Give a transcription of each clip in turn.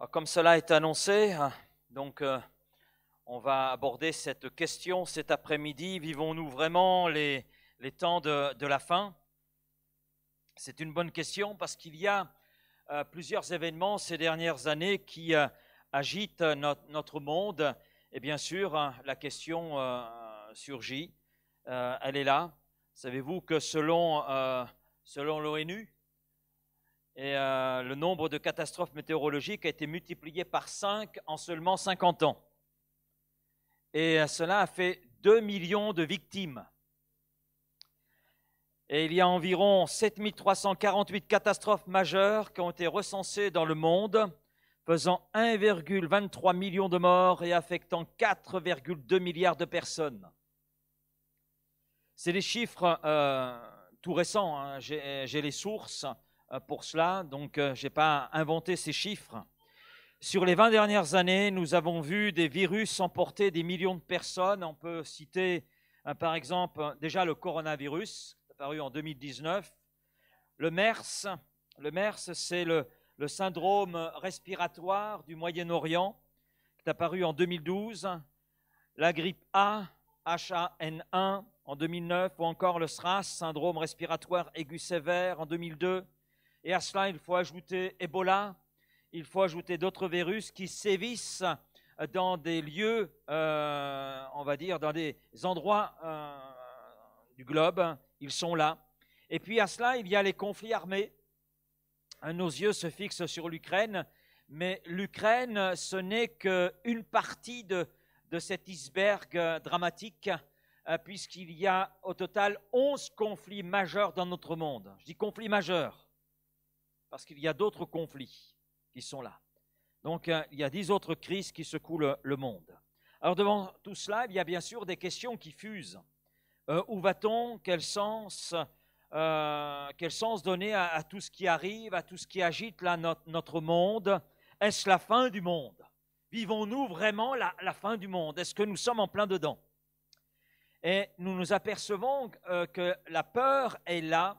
Comme cela est annoncé, donc on va aborder cette question cet après-midi. Vivons-nous vraiment les temps de la fin? C'est une bonne question parce qu'il y a plusieurs événements ces dernières années qui agitent notre monde. Et bien sûr, la question surgit. Elle est là. Savez-vous que selon l'ONU, le nombre de catastrophes météorologiques a été multiplié par 5 en seulement 50 ans. Et cela a fait 2 millions de victimes. Et il y a environ 7348 catastrophes majeures qui ont été recensées dans le monde, faisant 1,23 million de morts et affectant 4,2 milliards de personnes. C'est des chiffres tout récents, hein. J'ai les sources pour cela, donc je n'ai pas inventé ces chiffres. Sur les 20 dernières années, nous avons vu des virus emporter des millions de personnes. On peut citer par exemple déjà le coronavirus, apparu en 2019. Le MERS, c'est le syndrome respiratoire du Moyen-Orient, qui est apparu en 2012. La grippe A, H1N1 en 2009, ou encore le SRAS, syndrome respiratoire aigu sévère en 2002. Et à cela, il faut ajouter Ebola, il faut ajouter d'autres virus qui sévissent dans des lieux, on va dire, dans des endroits du globe. Ils sont là. Et puis à cela, il y a les conflits armés. Nos yeux se fixent sur l'Ukraine, mais l'Ukraine, ce n'est qu'une partie de cet iceberg dramatique, puisqu'il y a au total 11 conflits majeurs dans notre monde. Je dis conflits majeurs, parce qu'il y a d'autres conflits qui sont là. Donc, il y a 10 autres crises qui secouent le monde. Alors, devant tout cela, il y a bien sûr des questions qui fusent. Où va-t-on? Quel sens donner à tout ce qui arrive, à tout ce qui agite là, notre monde? Est-ce la fin du monde? Vivons-nous vraiment la fin du monde? Est-ce que nous sommes en plein dedans? Et nous nous apercevons que la peur est là,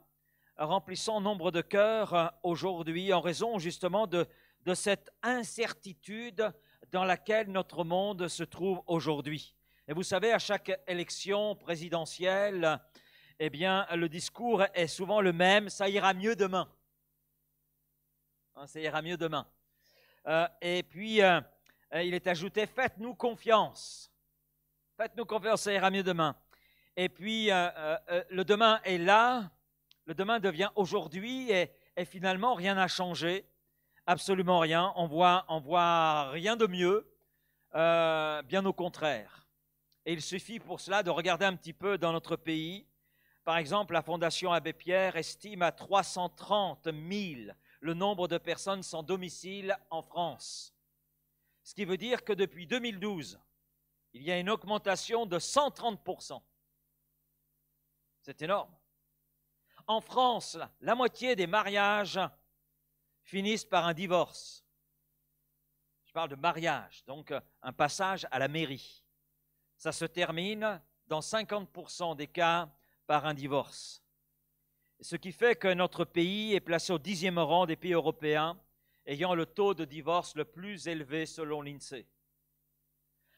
remplissant nombre de cœurs aujourd'hui en raison justement de cette incertitude dans laquelle notre monde se trouve aujourd'hui. Et vous savez, à chaque élection présidentielle, eh bien, le discours est souvent le même: ça ira mieux demain. Ça ira mieux demain. Et puis, il est ajouté: faites-nous confiance. Faites-nous confiance, ça ira mieux demain. Et puis, le demain est là. Le demain devient aujourd'hui et finalement, rien n'a changé. Absolument rien. On voit rien de mieux, bien au contraire. Et il suffit pour cela de regarder un petit peu dans notre pays. Par exemple, la Fondation Abbé Pierre estime à 330 000 le nombre de personnes sans domicile en France. Ce qui veut dire que depuis 2012, il y a une augmentation de 130%. C'est énorme. En France, la moitié des mariages finissent par un divorce. Je parle de mariage, donc un passage à la mairie. Ça se termine dans 50% des cas par un divorce. Ce qui fait que notre pays est placé au 10e rang des pays européens ayant le taux de divorce le plus élevé selon l'INSEE.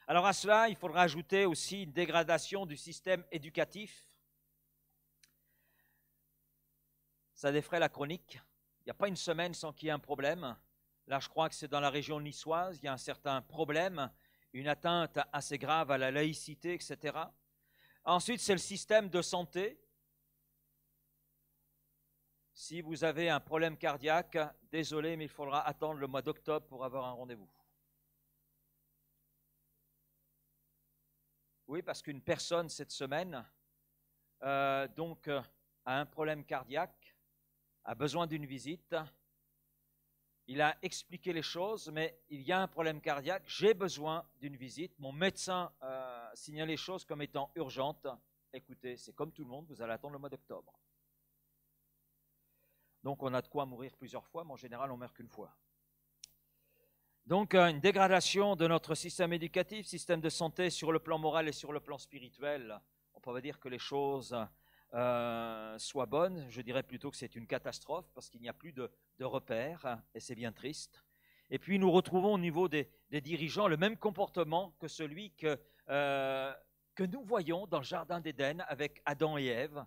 Alors à cela, il faudra ajouter aussi une dégradation du système éducatif. Ça défraie la chronique. Il n'y a pas une semaine sans qu'il y ait un problème. Là, je crois que c'est dans la région niçoise, il y a un certain problème, une atteinte assez grave à la laïcité, etc. Ensuite, c'est le système de santé. Si vous avez un problème cardiaque, désolé, mais il faudra attendre le mois d'octobre pour avoir un rendez-vous. Oui, parce qu'une personne cette semaine, a un problème cardiaque, a besoin d'une visite. Il a expliqué les choses, mais il y a un problème cardiaque, j'ai besoin d'une visite. Mon médecin signale les choses comme étant urgentes. Écoutez, c'est comme tout le monde, vous allez attendre le mois d'octobre. Donc on a de quoi mourir plusieurs fois, mais en général on ne meurt qu'une fois. Donc une dégradation de notre système éducatif, système de santé sur le plan moral et sur le plan spirituel. On peut dire que les choses soient bonnes. Je dirais plutôt que c'est une catastrophe parce qu'il n'y a plus de repères et c'est bien triste. Et puis nous retrouvons au niveau des dirigeants le même comportement que celui que nous voyons dans le Jardin d'Éden avec Adam et Ève,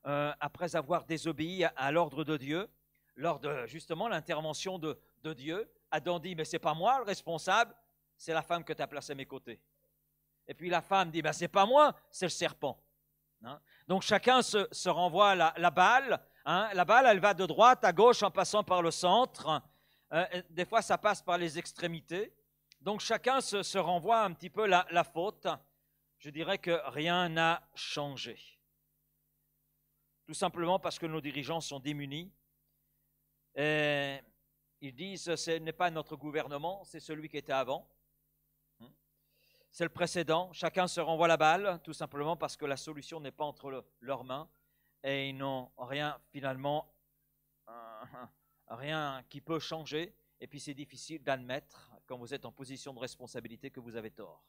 après avoir désobéi à l'ordre de Dieu, lors de justement l'intervention de Dieu. Adam dit, mais ce n'est pas moi le responsable, c'est la femme que tu as placée à mes côtés. Et puis la femme dit, ce n'est pas moi, c'est le serpent. Hein? Donc chacun se renvoie la balle. Hein? La balle, elle va de droite à gauche en passant par le centre. Des fois, ça passe par les extrémités. Donc chacun se renvoie un petit peu la faute. Je dirais que rien n'a changé. Tout simplement parce que nos dirigeants sont démunis. Et ils disent, ce n'est pas notre gouvernement, c'est celui qui était avant. C'est le précédent. Chacun se renvoie la balle, tout simplement parce que la solution n'est pas entre leurs mains. Et ils n'ont rien, finalement, rien qui peut changer. Et puis c'est difficile d'admettre, quand vous êtes en position de responsabilité, que vous avez tort.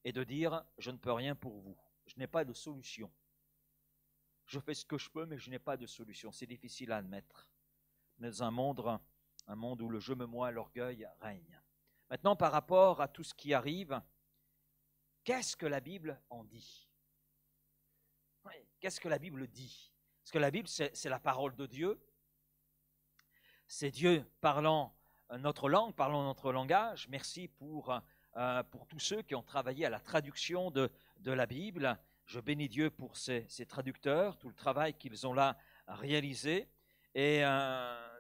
Et de dire, je ne peux rien pour vous. Je n'ai pas de solution. Je fais ce que je peux, mais je n'ai pas de solution. C'est difficile à admettre. Dans un monde où le je me moi, l'orgueil règne. Maintenant, par rapport à tout ce qui arrive, qu'est-ce que la Bible en dit? Oui, qu'est-ce que la Bible dit? Parce que la Bible, c'est la parole de Dieu. C'est Dieu parlant notre langue, parlant notre langage. Merci pour tous ceux qui ont travaillé à la traduction de la Bible. Je bénis Dieu pour ces traducteurs, tout le travail qu'ils ont là réalisé. Et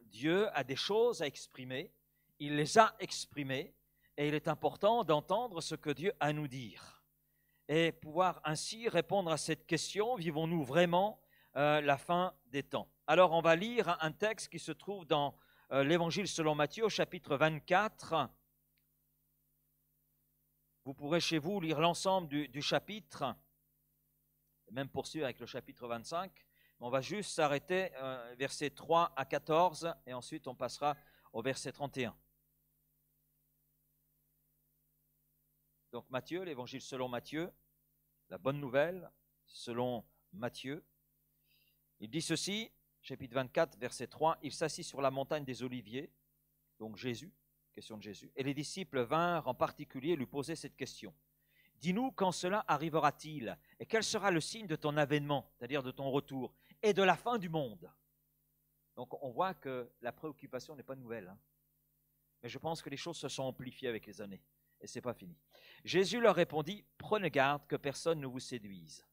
Dieu a des choses à exprimer. Il les a exprimées. Et il est important d'entendre ce que Dieu a à nous dire. Et pouvoir ainsi répondre à cette question, vivons-nous vraiment la fin des temps? Alors on va lire un texte qui se trouve dans l'Évangile selon Matthieu, au chapitre 24. Vous pourrez chez vous lire l'ensemble du chapitre, même poursuivre avec le chapitre 25. On va juste s'arrêter versets 3 à 14 et ensuite on passera au verset 31. Donc Matthieu, l'Évangile selon Matthieu, la bonne nouvelle selon Matthieu. Il dit ceci, chapitre 24, verset 3, il s'assit sur la montagne des Oliviers, donc Jésus, question de Jésus, et les disciples vinrent en particulier lui poser cette question. Dis-nous quand cela arrivera-t-il et quel sera le signe de ton avènement, c'est-à-dire de ton retour, et de la fin du monde. Donc on voit que la préoccupation n'est pas nouvelle, hein. Mais je pense que les choses se sont amplifiées avec les années. Et ce n'est pas fini. Jésus leur répondit, prenez garde que personne ne vous séduise.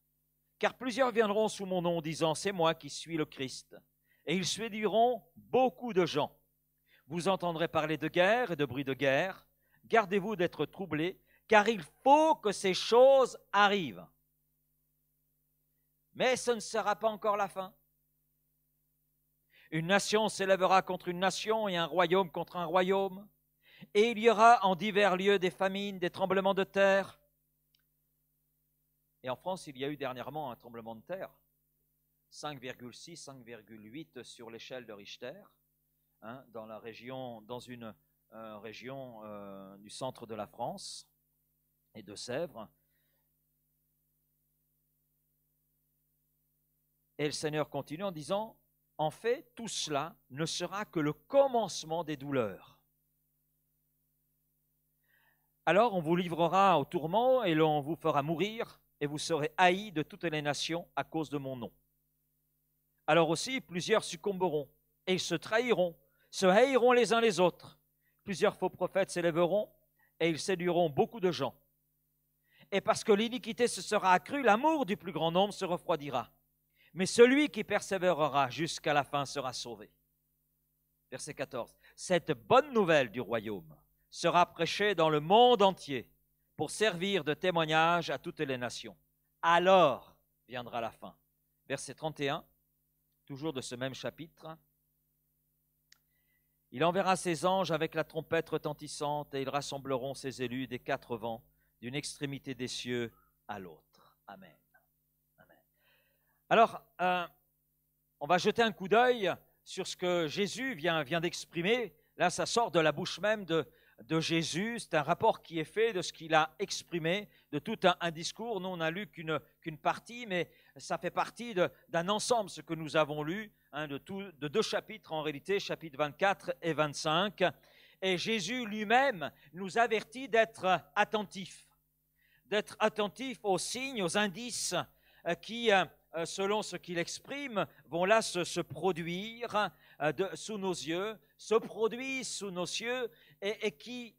Car plusieurs viendront sous mon nom disant, c'est moi qui suis le Christ. Et ils séduiront beaucoup de gens. Vous entendrez parler de guerre et de bruit de guerre. Gardez-vous d'être troublés, car il faut que ces choses arrivent. Mais ce ne sera pas encore la fin. Une nation s'élèvera contre une nation et un royaume contre un royaume. Et il y aura en divers lieux des famines, des tremblements de terre. Et en France, il y a eu dernièrement un tremblement de terre, 5,6, 5,8 sur l'échelle de Richter, hein, dans une région du centre de la France et de Sèvres. Et le Seigneur continue en disant, en fait, tout cela ne sera que le commencement des douleurs. Alors on vous livrera au tourment et l'on vous fera mourir et vous serez haïs de toutes les nations à cause de mon nom. Alors aussi plusieurs succomberont et ils se trahiront, se haïront les uns les autres. Plusieurs faux prophètes s'élèveront et ils séduiront beaucoup de gens. Et parce que l'iniquité se sera accrue, l'amour du plus grand nombre se refroidira. Mais celui qui persévérera jusqu'à la fin sera sauvé. Verset 14. Cette bonne nouvelle du royaume sera prêché dans le monde entier pour servir de témoignage à toutes les nations. Alors viendra la fin. Verset 31, toujours de ce même chapitre. Il enverra ses anges avec la trompette retentissante et ils rassembleront ses élus des quatre vents, d'une extrémité des cieux à l'autre. Amen. Amen. Alors, on va jeter un coup d'œil sur ce que Jésus vient d'exprimer. Là, ça sort de la bouche même de Jésus, c'est un rapport qui est fait de ce qu'il a exprimé, de tout un discours. Nous, on n'a lu qu'une partie, mais ça fait partie d'un ensemble, ce que nous avons lu, hein, de deux chapitres en réalité, chapitres 24 et 25. Et Jésus lui-même nous avertit d'être attentifs aux signes, aux indices qui, selon ce qu'il exprime, vont là se produire sous nos yeux, se produisent sous nos yeux, et qui,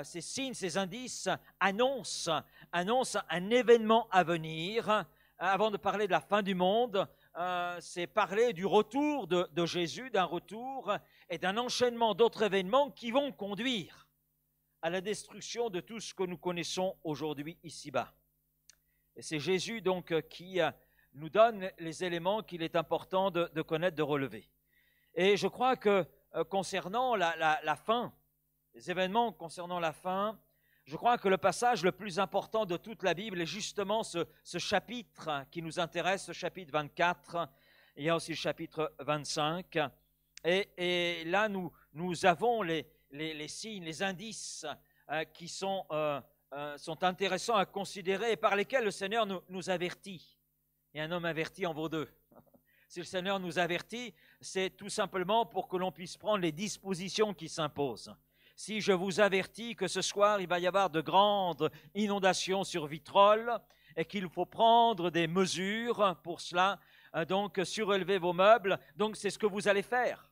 ces signes, ces indices, annoncent un événement à venir. Avant de parler de la fin du monde, c'est parler du retour de Jésus, d'un retour et d'un enchaînement d'autres événements qui vont conduire à la destruction de tout ce que nous connaissons aujourd'hui ici-bas. Et c'est Jésus donc qui nous donne les éléments qu'il est important de connaître, de relever. Et je crois que concernant la fin, les événements concernant la fin, je crois que le passage le plus important de toute la Bible est justement ce chapitre qui nous intéresse, ce chapitre 24. Il y a aussi le chapitre 25. Et là, nous avons les signes, les indices qui sont intéressants à considérer et par lesquels le Seigneur nous avertit. Et un homme averti en vaut deux. Si le Seigneur nous avertit, c'est tout simplement pour que l'on puisse prendre les dispositions qui s'imposent. Si je vous avertis que ce soir, il va y avoir de grandes inondations sur Vitrolles et qu'il faut prendre des mesures pour cela, donc surélever vos meubles, donc c'est ce que vous allez faire.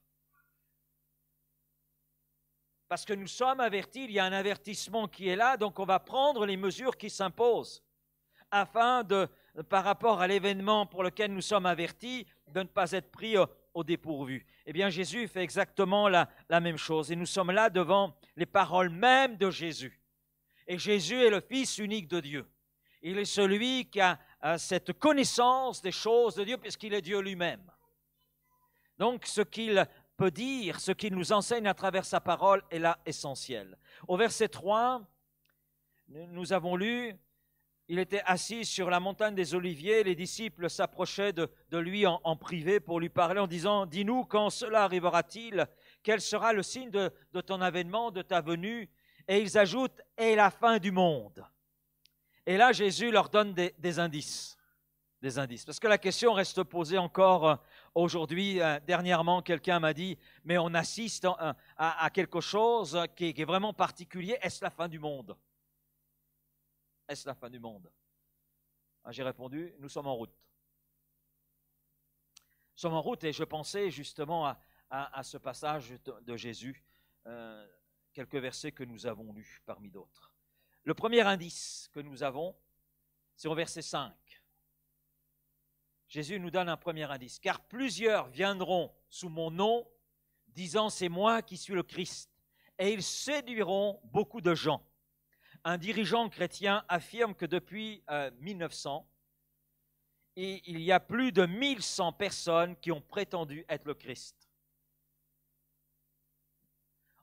Parce que nous sommes avertis, il y a un avertissement qui est là, donc on va prendre les mesures qui s'imposent afin par rapport à l'événement pour lequel nous sommes avertis, de ne pas être pris au dépourvu. Eh bien, Jésus fait exactement la même chose. Et nous sommes là devant les paroles mêmes de Jésus. Et Jésus est le Fils unique de Dieu. Il est celui qui a cette connaissance des choses de Dieu, puisqu'il est Dieu lui-même. Donc, ce qu'il peut dire, ce qu'il nous enseigne à travers sa parole est là essentiel. Au verset 3, nous avons lu: il était assis sur la montagne des Oliviers, les disciples s'approchaient de lui en privé pour lui parler en disant: « Dis-nous, quand cela arrivera-t-il? Quel sera le signe de ton avènement, de ta venue ?» Et ils ajoutent: « Et la fin du monde. » Et là, Jésus leur donne des indices. Des indices. Parce que la question reste posée encore aujourd'hui. Dernièrement, quelqu'un m'a dit: « Mais on assiste à quelque chose qui est vraiment particulier. Est-ce la fin du monde ? » Est-ce la fin du monde? J'ai répondu: nous sommes en route. Nous sommes en route et je pensais justement à ce passage de Jésus, quelques versets que nous avons lus parmi d'autres. Le premier indice que nous avons, c'est au verset 5. Jésus nous donne un premier indice. « Car plusieurs viendront sous mon nom, disant: c'est moi qui suis le Christ, et ils séduiront beaucoup de gens. » Un dirigeant chrétien affirme que depuis 1900, il y a plus de 1100 personnes qui ont prétendu être le Christ.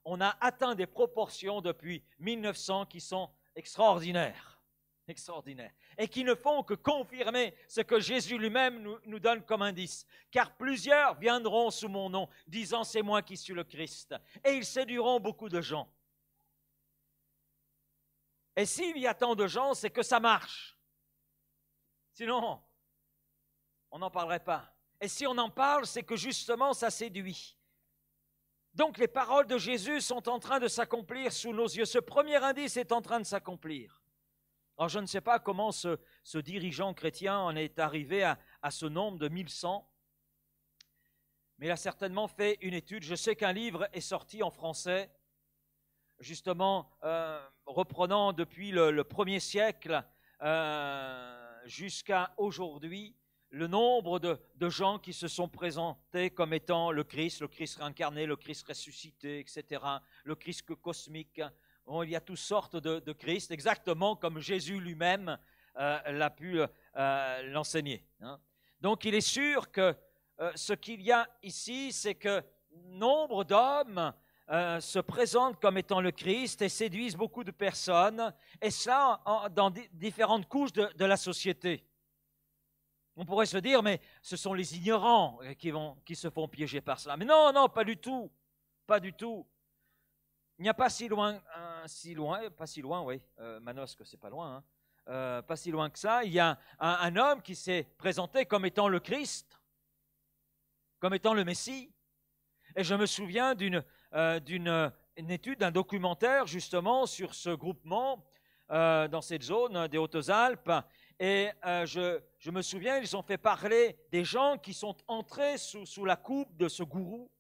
On a atteint des proportions depuis 1900 qui sont extraordinaires, et qui ne font que confirmer ce que Jésus lui-même nous donne comme indice. Car plusieurs viendront sous mon nom, disant: c'est moi qui suis le Christ, et ils séduiront beaucoup de gens. Et s'il y a tant de gens, c'est que ça marche. Sinon, on n'en parlerait pas. Et si on en parle, c'est que justement, ça séduit. Donc, les paroles de Jésus sont en train de s'accomplir sous nos yeux. Ce premier indice est en train de s'accomplir. Alors, je ne sais pas comment ce dirigeant chrétien en est arrivé à ce nombre de 1100, mais il a certainement fait une étude. Je sais qu'un livre est sorti en français, justement, reprenant depuis le 1er siècle jusqu'à aujourd'hui, le nombre de gens qui se sont présentés comme étant le Christ réincarné, le Christ ressuscité, etc., le Christ cosmique. Bon, il y a toutes sortes de Christ, exactement comme Jésus lui-même l'a pu l'enseigner. Donc, il est sûr que ce qu'il y a ici, c'est que nombre d'hommes se présentent comme étant le Christ et séduisent beaucoup de personnes, et cela dans différentes couches de la société. On pourrait se dire, mais ce sont les ignorants qui se font piéger par cela. Mais non, non, pas du tout, pas du tout. Il n'y a pas si loin, oui, Manosque, c'est pas loin, pas si loin que ça, il y a un homme qui s'est présenté comme étant le Christ, comme étant le Messie. Et je me souviens d'une une étude, un documentaire justement sur ce groupement dans cette zone des Hautes-Alpes. Et je me souviens, ils ont fait parler des gens qui sont entrés sous la coupe de ce gourou.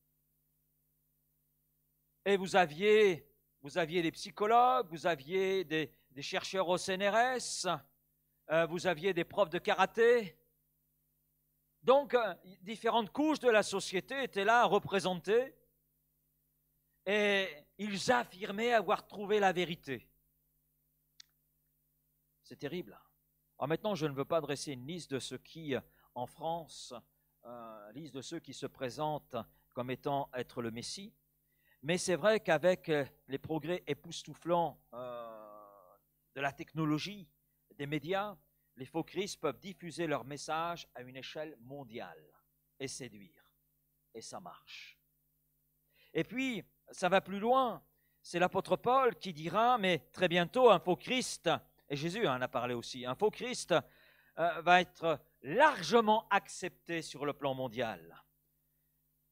Et vous aviez des psychologues, vous aviez des chercheurs au CNRS, vous aviez des profs de karaté. Donc, différentes couches de la société étaient là représentées et ils affirmaient avoir trouvé la vérité. C'est terrible. Alors maintenant, je ne veux pas dresser une liste de ceux qui, en France, liste de ceux qui se présentent comme être le Messie, mais c'est vrai qu'avec les progrès époustouflants de la technologie, des médias, les faux Christ peuvent diffuser leur message à une échelle mondiale et séduire. Et ça marche. Et puis, ça va plus loin. C'est l'apôtre Paul qui dira, mais très bientôt, un faux Christ, et Jésus en a parlé aussi, un faux Christ va être largement accepté sur le plan mondial.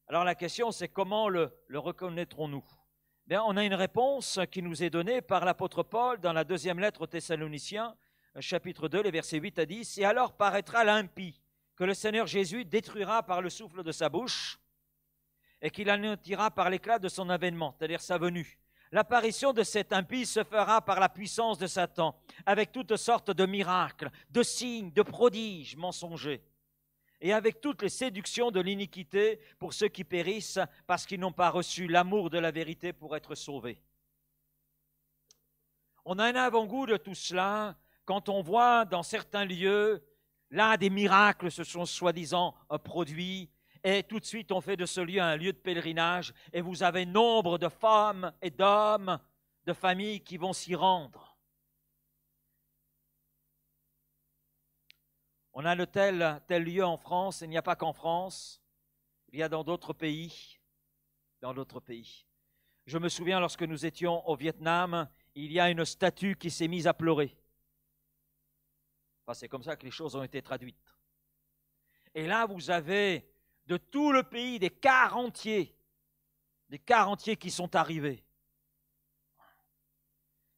Alors la question, c'est comment le reconnaîtrons-nous ? Bien, on a une réponse qui nous est donnée par l'apôtre Paul dans la deuxième lettre aux Thessaloniciens, chapitre 2, les versets 8 à 10. « Et alors paraîtra l'impie, que le Seigneur Jésus détruira par le souffle de sa bouche, et qu'il anéantira par l'éclat de son avènement, c'est-à-dire sa venue. L'apparition de cet impie se fera par la puissance de Satan, avec toutes sortes de miracles, de signes, de prodiges mensongers, et avec toutes les séductions de l'iniquité pour ceux qui périssent parce qu'ils n'ont pas reçu l'amour de la vérité pour être sauvés. » On a un avant-goût de tout cela quand on voit dans certains lieux, là, des miracles se sont soi-disant produits, et tout de suite on fait de ce lieu un lieu de pèlerinage, et vous avez nombre de femmes et d'hommes, de familles qui vont s'y rendre. On a tel lieu en France, il n'y a pas qu'en France, il y a dans d'autres pays. Je me souviens lorsque nous étions au Vietnam, il y a une statue qui s'est mise à pleurer. Enfin, c'est comme ça que les choses ont été traduites. Et là, vous avez de tout le pays des cars entiers qui sont arrivés.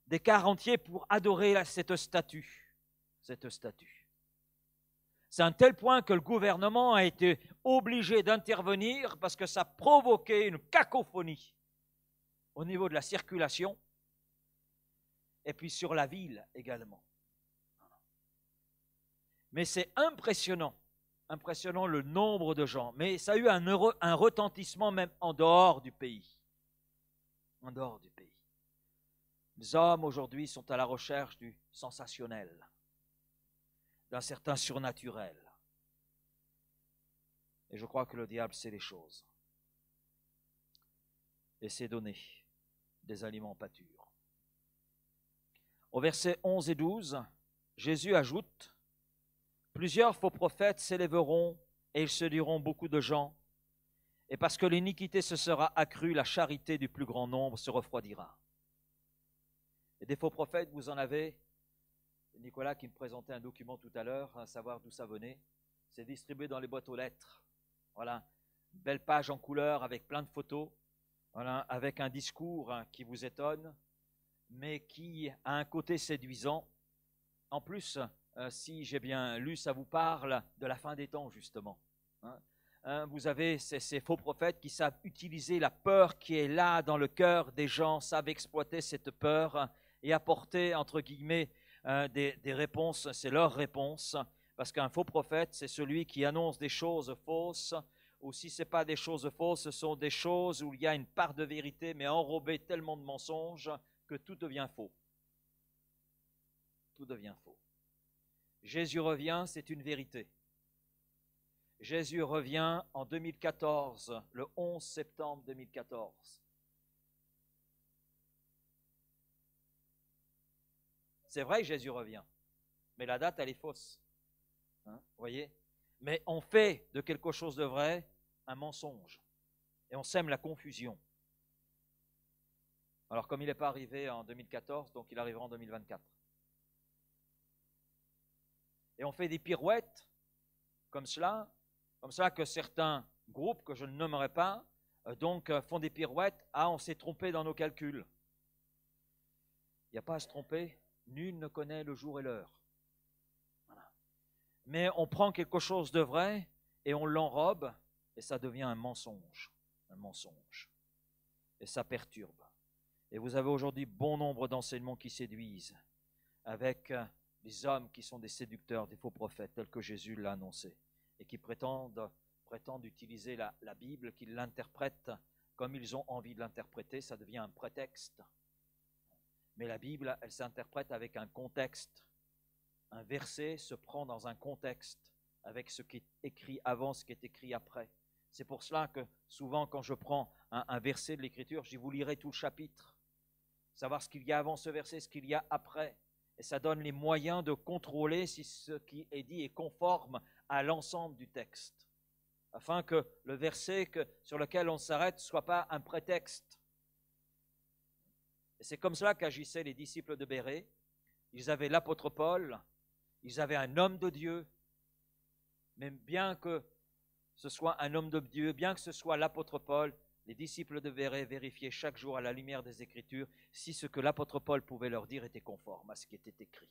Des cars entiers pour adorer cette statue. C'est à un tel point que le gouvernement a été obligé d'intervenir parce que ça provoquait une cacophonie au niveau de la circulation et puis sur la ville également. Mais c'est impressionnant le nombre de gens. Mais ça a eu un retentissement même en dehors du pays. Les hommes aujourd'hui sont à la recherche du sensationnel, d'un certain surnaturel. Et je crois que le diable sait les choses. Et s'est donné des aliments pâtures. Au verset 11 et 12, Jésus ajoute: plusieurs faux prophètes s'élèveront et ils séduiront beaucoup de gens. Et parce que l'iniquité se sera accrue, la charité du plus grand nombre se refroidira. Et des faux prophètes, vous en avez. Nicolas qui me présentait un document tout à l'heure, à savoir d'où ça venait. C'est distribué dans les boîtes aux lettres. Voilà, une belle page en couleur avec plein de photos, voilà, avec un discours qui vous étonne, mais qui a un côté séduisant. En plus, si j'ai bien lu, ça vous parle de la fin des temps, justement. Vous avez ces faux prophètes qui savent utiliser la peur qui est là dans le cœur des gens, savent exploiter cette peur et apporter, entre guillemets, des réponses. C'est leur réponse, parce qu'un faux prophète, c'est celui qui annonce des choses fausses, ou si ce n'est pas des choses fausses, ce sont des choses où il y a une part de vérité, mais enrobée tellement de mensonges que tout devient faux. Tout devient faux. Jésus revient, c'est une vérité. Jésus revient en 2014, le 11 septembre 2014. C'est vrai que Jésus revient, mais la date, elle est fausse. Vous voyez ? Mais on fait de quelque chose de vrai un mensonge. Et on sème la confusion. Alors, comme il n'est pas arrivé en 2014, donc il arrivera en 2024. Et on fait des pirouettes comme cela que certains groupes que je ne nommerai pas font des pirouettes. Ah, on s'est trompé dans nos calculs. Il n'y a pas à se tromper. Nul ne connaît le jour et l'heure. Voilà. Mais on prend quelque chose de vrai et on l'enrobe et ça devient un mensonge. Un mensonge. Et ça perturbe. Et vous avez aujourd'hui bon nombre d'enseignements qui séduisent avec des hommes qui sont des séducteurs, des faux prophètes, tels que Jésus l'a annoncé, et qui prétendent utiliser la Bible, qu'ils l'interprètent comme ils ont envie de l'interpréter. Ça devient un prétexte. Mais la Bible, elle s'interprète avec un contexte. Un verset se prend dans un contexte avec ce qui est écrit avant, ce qui est écrit après. C'est pour cela que souvent, quand je prends un verset de l'Écriture, je dis, vous lirez tout le chapitre. Savoir ce qu'il y a avant ce verset, ce qu'il y a après. Et ça donne les moyens de contrôler si ce qui est dit est conforme à l'ensemble du texte. Afin que le verset sur lequel on s'arrête ne soit pas un prétexte. Et c'est comme cela qu'agissaient les disciples de Bérée. Ils avaient l'apôtre Paul, ils avaient un homme de Dieu, mais bien que ce soit un homme de Dieu, bien que ce soit l'apôtre Paul, les disciples de Bérée vérifiaient chaque jour à la lumière des Écritures si ce que l'apôtre Paul pouvait leur dire était conforme à ce qui était écrit.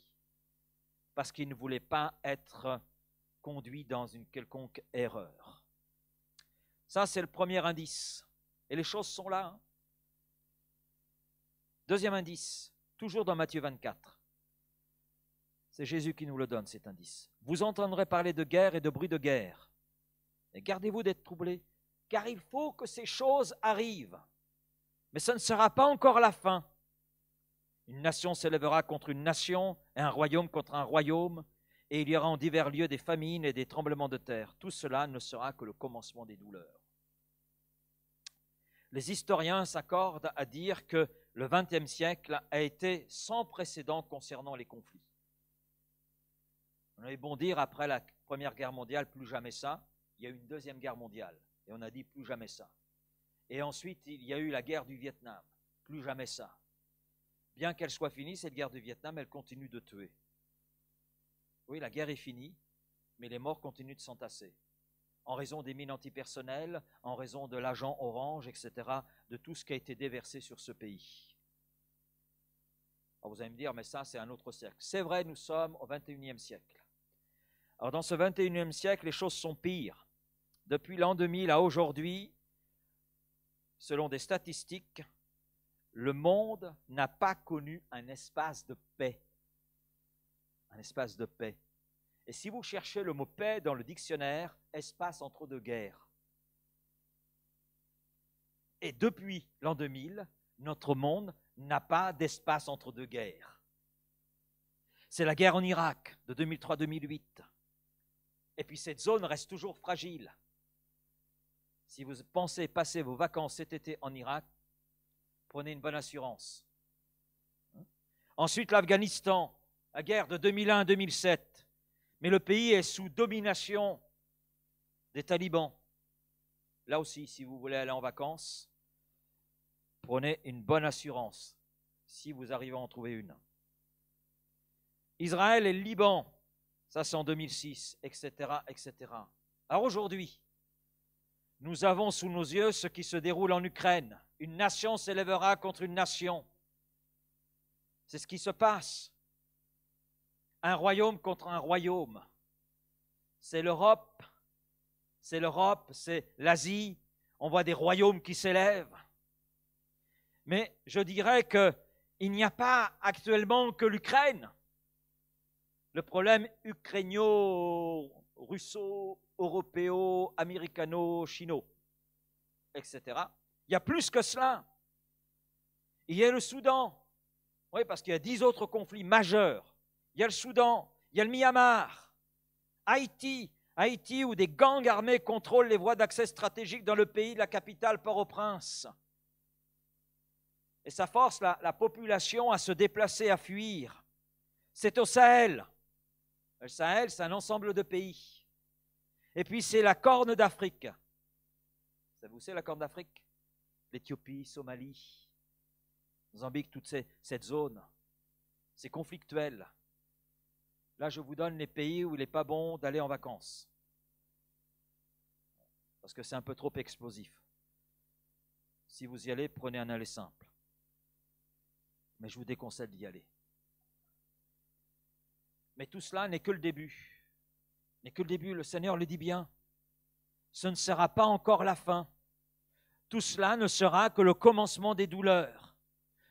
Parce qu'ils ne voulaient pas être conduits dans une quelconque erreur. Ça, c'est le premier indice. Et les choses sont là. Hein. Deuxième indice, toujours dans Matthieu 24. C'est Jésus qui nous le donne, cet indice. Vous entendrez parler de guerre et de bruit de guerre. Et gardez-vous d'être troublés, car il faut que ces choses arrivent. Mais ce ne sera pas encore la fin. Une nation s'élèvera contre une nation, et un royaume contre un royaume, et il y aura en divers lieux des famines et des tremblements de terre. Tout cela ne sera que le commencement des douleurs. Les historiens s'accordent à dire que le XXe siècle a été sans précédent concernant les conflits. On avait bon dire, après la Première Guerre mondiale, plus jamais ça. Il y a eu une Deuxième Guerre mondiale, et on a dit plus jamais ça. Et ensuite, il y a eu la guerre du Vietnam, plus jamais ça. Bien qu'elle soit finie, cette guerre du Vietnam, elle continue de tuer. Oui, la guerre est finie, mais les morts continuent de s'entasser. En raison des mines antipersonnelles, en raison de l'agent orange, etc., de tout ce qui a été déversé sur ce pays. Alors vous allez me dire, mais ça, c'est un autre siècle. C'est vrai, nous sommes au XXIe siècle. Alors dans ce XXIe siècle, les choses sont pires. Depuis l'an 2000 à aujourd'hui, selon des statistiques, le monde n'a pas connu un espace de paix. Un espace de paix. Et si vous cherchez le mot paix dans le dictionnaire, espace entre deux guerres. Et depuis l'an 2000, notre monde n'a pas d'espace entre deux guerres. C'est la guerre en Irak de 2003-2008. Et puis cette zone reste toujours fragile. Si vous pensez passer vos vacances cet été en Irak, prenez une bonne assurance. Ensuite, l'Afghanistan, la guerre de 2001-2007. Mais le pays est sous domination des talibans. Là aussi, si vous voulez aller en vacances, prenez une bonne assurance, si vous arrivez à en trouver une. Israël et le Liban, ça c'est en 2006, etc., etc. Alors aujourd'hui, nous avons sous nos yeux ce qui se déroule en Ukraine. Une nation s'élèvera contre une nation. C'est ce qui se passe. Un royaume contre un royaume. C'est l'Europe, c'est l'Asie. On voit des royaumes qui s'élèvent. Mais je dirais qu'il n'y a pas actuellement que l'Ukraine. Le problème ukrainio, russo, américano, chino, etc. Il y a plus que cela. Il y a le Soudan. Oui, parce qu'il y a 10 autres conflits majeurs. Il y a le Soudan, il y a le Myanmar, Haïti où des gangs armés contrôlent les voies d'accès stratégiques dans le pays, la capitale Port-au-Prince. Et ça force la population à se déplacer, à fuir. C'est au Sahel. Le Sahel, c'est un ensemble de pays. Et puis c'est la Corne d'Afrique. Vous savez, la Corne d'Afrique? L'Éthiopie, Somalie, Mozambique, toute cette zone. C'est conflictuel. Là, je vous donne les pays où il n'est pas bon d'aller en vacances. Parce que c'est un peu trop explosif. Si vous y allez, prenez un aller simple. Mais je vous déconseille d'y aller. Mais tout cela n'est que le début. N'est que le début, le Seigneur le dit bien. Ce ne sera pas encore la fin. Tout cela ne sera que le commencement des douleurs.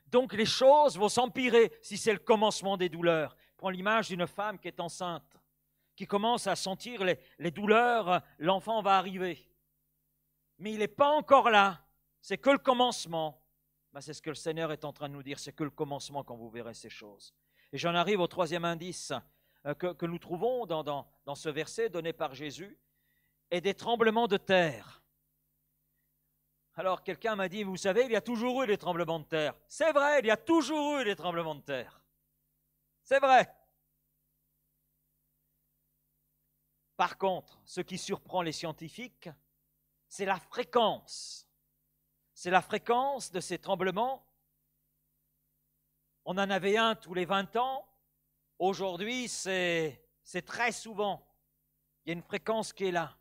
Donc les choses vont s'empirer si c'est le commencement des douleurs. Prends l'image d'une femme qui est enceinte, qui commence à sentir les douleurs, l'enfant va arriver. Mais il n'est pas encore là, c'est que le commencement. Ben, c'est ce que le Seigneur est en train de nous dire, c'est que le commencement quand vous verrez ces choses. Et j'en arrive au troisième indice que nous trouvons dans ce verset donné par Jésus, et des tremblements de terre. Alors quelqu'un m'a dit, vous savez, il y a toujours eu des tremblements de terre. C'est vrai, il y a toujours eu des tremblements de terre. C'est vrai. Par contre, ce qui surprend les scientifiques, c'est la fréquence. C'est la fréquence de ces tremblements. On en avait un tous les 20 ans. Aujourd'hui, c'est très souvent. Il y a une fréquence qui est là.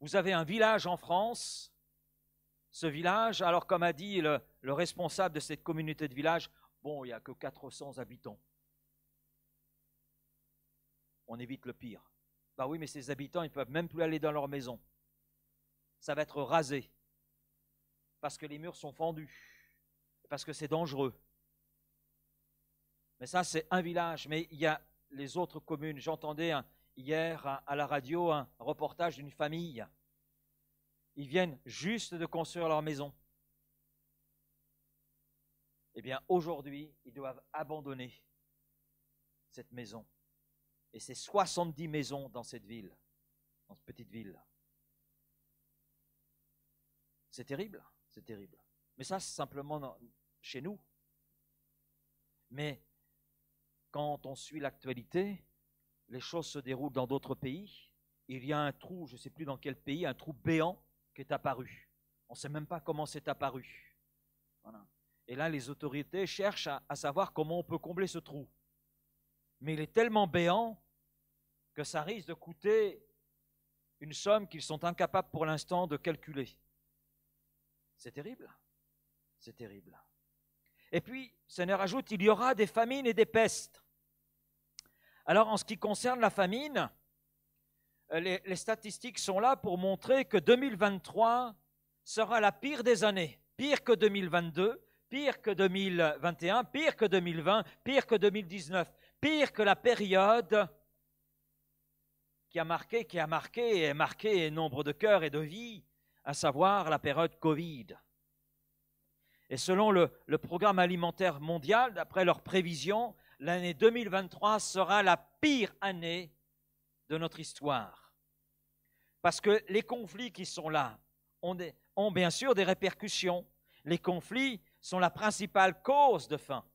Vous avez un village en France. Ce village, alors comme a dit le responsable de cette communauté de village, bon, il n'y a que 400 habitants. On évite le pire. Ben oui, mais ces habitants, ils ne peuvent même plus aller dans leur maison. Ça va être rasé. Parce que les murs sont fendus. Parce que c'est dangereux. Mais ça, c'est un village. Mais il y a les autres communes. J'entendais hier à la radio un reportage d'une famille. Ils viennent juste de construire leur maison. Eh bien, aujourd'hui, ils doivent abandonner cette maison. Et c'est 70 maisons dans cette ville, dans cette petite ville. C'est terrible, c'est terrible. Mais ça, c'est simplement chez nous. Mais quand on suit l'actualité, les choses se déroulent dans d'autres pays. Il y a un trou, je ne sais plus dans quel pays, un trou béant qui est apparu. On ne sait même pas comment c'est apparu. Voilà. Et là, les autorités cherchent à savoir comment on peut combler ce trou. Mais il est tellement béant que ça risque de coûter une somme qu'ils sont incapables pour l'instant de calculer. C'est terrible. C'est terrible. Et puis, Seigneur ajoute, il y aura des famines et des pestes. Alors, en ce qui concerne la famine, les statistiques sont là pour montrer que 2023 sera la pire des années. Pire que 2022, pire que 2021, pire que 2020, pire que 2019, pire que la période qui a marqué nombre de cœurs et de vies, à savoir la période Covid. Et selon le programme alimentaire mondial, d'après leurs prévisions, l'année 2023 sera la pire année de notre histoire. Parce que les conflits qui sont là ont bien sûr des répercussions. Les conflits sont la principale cause de faim.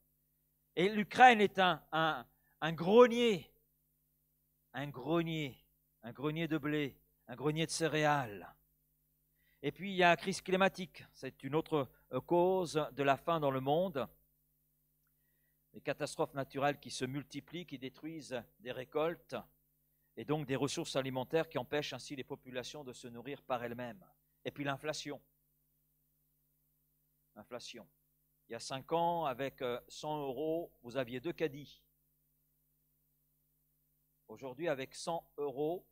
Et l'Ukraine est un grenier de blé, un grenier de céréales. Et puis il y a la crise climatique, c'est une autre cause de la faim dans le monde. Les catastrophes naturelles qui se multiplient, qui détruisent des récoltes et donc des ressources alimentaires qui empêchent ainsi les populations de se nourrir par elles-mêmes. Et puis l'inflation. L'inflation. Il y a 5 ans, avec 100 €, vous aviez 2 caddies. Aujourd'hui, avec 100 €,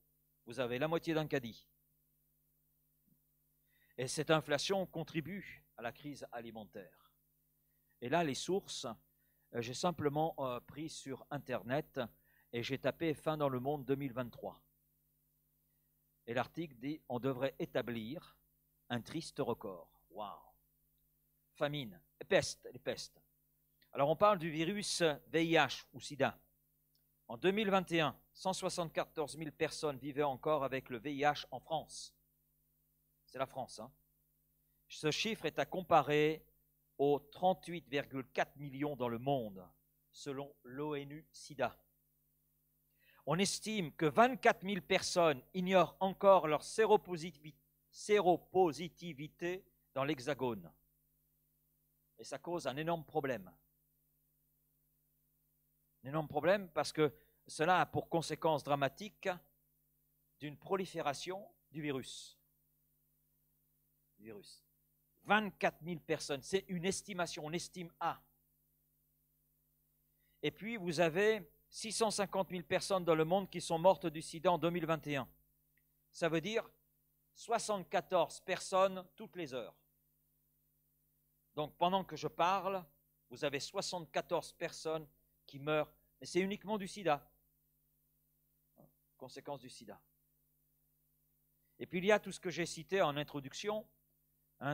vous avez la moitié d'un caddie. Et cette inflation contribue à la crise alimentaire. Et là, les sources, j'ai simplement pris sur Internet et j'ai tapé « Faim dans le monde 2023 ». Et l'article dit « On devrait établir un triste record ». Waouh! Famine, les pestes. Alors on parle du virus VIH ou SIDA. En 2021, 174 000 personnes vivaient encore avec le VIH en France. C'est la France, hein? Ce chiffre est à comparer aux 38,4 millions dans le monde, selon l'ONU-SIDA. On estime que 24 000 personnes ignorent encore leur séropositivité dans l'Hexagone. Et ça cause un énorme problème. Un énorme problème parce que cela a pour conséquence dramatique d'une prolifération du virus. virus. 24 000 personnes, c'est une estimation, on estime à. Et puis vous avez 650 000 personnes dans le monde qui sont mortes du sida en 2021. Ça veut dire 74 personnes toutes les heures. Donc pendant que je parle, vous avez 74 personnes qui meurent, mais c'est uniquement du sida. Conséquence du sida. Et puis il y a tout ce que j'ai cité en introduction,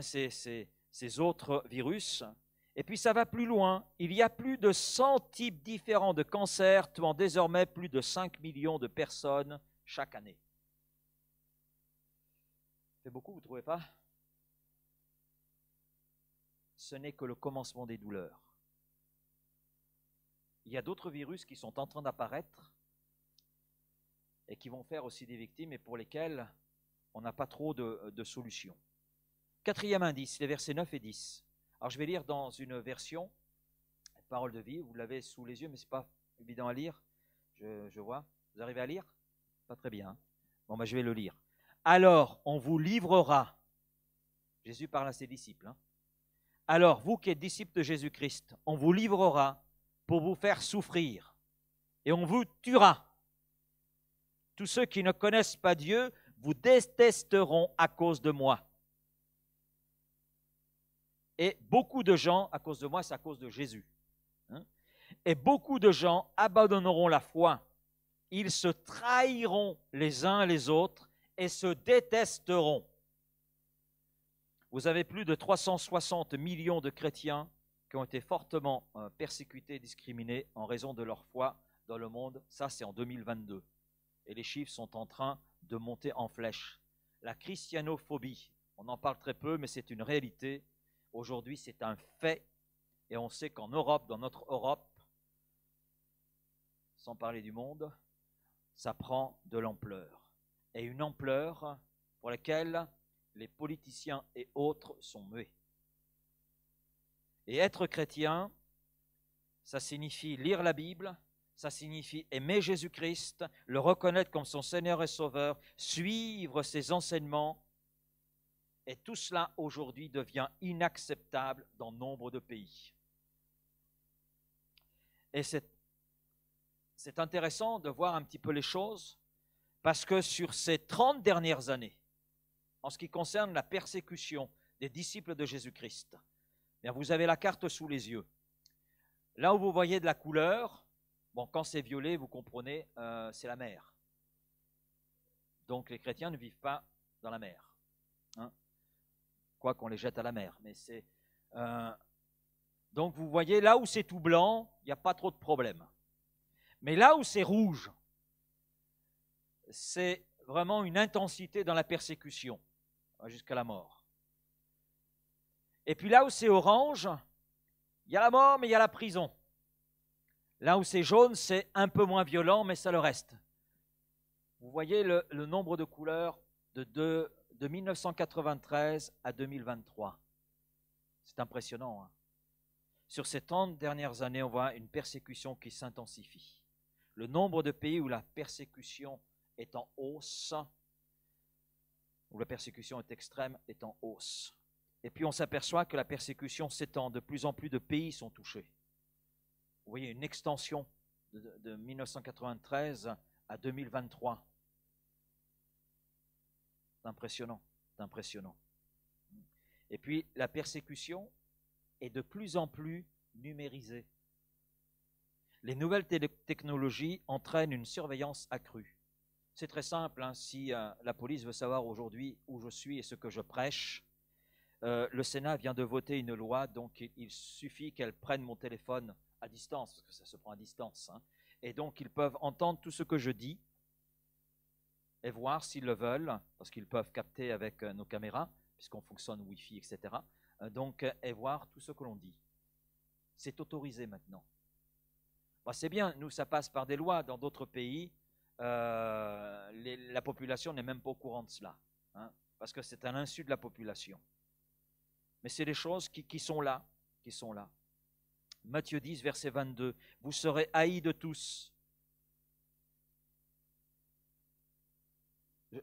ces autres virus. Et puis ça va plus loin. Il y a plus de 100 types différents de cancers tuant désormais plus de 5 millions de personnes chaque année. C'est beaucoup, vous ne trouvez pas? Ce n'est que le commencement des douleurs. Il y a d'autres virus qui sont en train d'apparaître et qui vont faire aussi des victimes et pour lesquels on n'a pas trop de solutions. Quatrième indice, les versets 9 et 10. Alors je vais lire dans une version, Parole de vie, vous l'avez sous les yeux, mais ce n'est pas évident à lire, je vois. Vous arrivez à lire? Pas très bien. Bon, ben, je vais le lire. Alors, on vous livrera, Jésus parle à ses disciples, alors, vous qui êtes disciples de Jésus-Christ, on vous livrera pour vous faire souffrir et on vous tuera. Tous ceux qui ne connaissent pas Dieu vous détesteront à cause de moi. Et beaucoup de gens, à cause de moi, c'est à cause de Jésus. Et beaucoup de gens abandonneront la foi. Ils se trahiront les uns les autres et se détesteront. Vous avez plus de 360 millions de chrétiens qui ont été fortement persécutés et discriminés en raison de leur foi dans le monde. Ça, c'est en 2022. Et les chiffres sont en train de monter en flèche. La christianophobie, on en parle très peu, mais c'est une réalité. Aujourd'hui, c'est un fait. Et on sait qu'en Europe, dans notre Europe, sans parler du monde, ça prend de l'ampleur. Et une ampleur pour laquelle les politiciens et autres sont muets. Et être chrétien, ça signifie lire la Bible, ça signifie aimer Jésus-Christ, le reconnaître comme son Seigneur et Sauveur, suivre ses enseignements. Et tout cela aujourd'hui devient inacceptable dans nombre de pays. Et c'est intéressant de voir un petit peu les choses, parce que sur ces 30 dernières années, en ce qui concerne la persécution des disciples de Jésus-Christ, vous avez la carte sous les yeux. Là où vous voyez de la couleur, bon, quand c'est violet, vous comprenez, c'est la mer. Donc les chrétiens ne vivent pas dans la mer. Quoi qu'on les jette à la mer. Mais c'est, donc vous voyez, là où c'est tout blanc, il n'y a pas trop de problème. Mais là où c'est rouge, c'est vraiment une intensité dans la persécution, jusqu'à la mort. Et puis là où c'est orange, il y a la mort, mais il y a la prison. Là où c'est jaune, c'est un peu moins violent, mais ça le reste. Vous voyez le nombre de couleurs de 1993 à 2023. C'est impressionnant. Sur ces 30 dernières années, on voit une persécution qui s'intensifie. Le nombre de pays où la persécution est en hausse, où la persécution est extrême, est en hausse. Et puis on s'aperçoit que la persécution s'étend, de plus en plus de pays sont touchés. Vous voyez une extension de 1993 à 2023. C'est impressionnant, c'est impressionnant. Et puis la persécution est de plus en plus numérisée. Les nouvelles technologies entraînent une surveillance accrue. C'est très simple, si la police veut savoir aujourd'hui où je suis et ce que je prêche, le Sénat vient de voter une loi, donc il suffit qu'elle prenne mon téléphone à distance, parce que ça se prend à distance, et donc ils peuvent entendre tout ce que je dis et voir s'ils le veulent, parce qu'ils peuvent capter avec nos caméras, puisqu'on fonctionne Wi-Fi, etc., donc, et voir tout ce que l'on dit. C'est autorisé maintenant. Bon, c'est bien, nous ça passe par des lois, dans d'autres pays, la population n'est même pas au courant de cela, parce que c'est un insu de la population. Mais c'est des choses qui sont là, qui sont là. Matthieu 10, verset 22, « Vous serez haïs de tous. »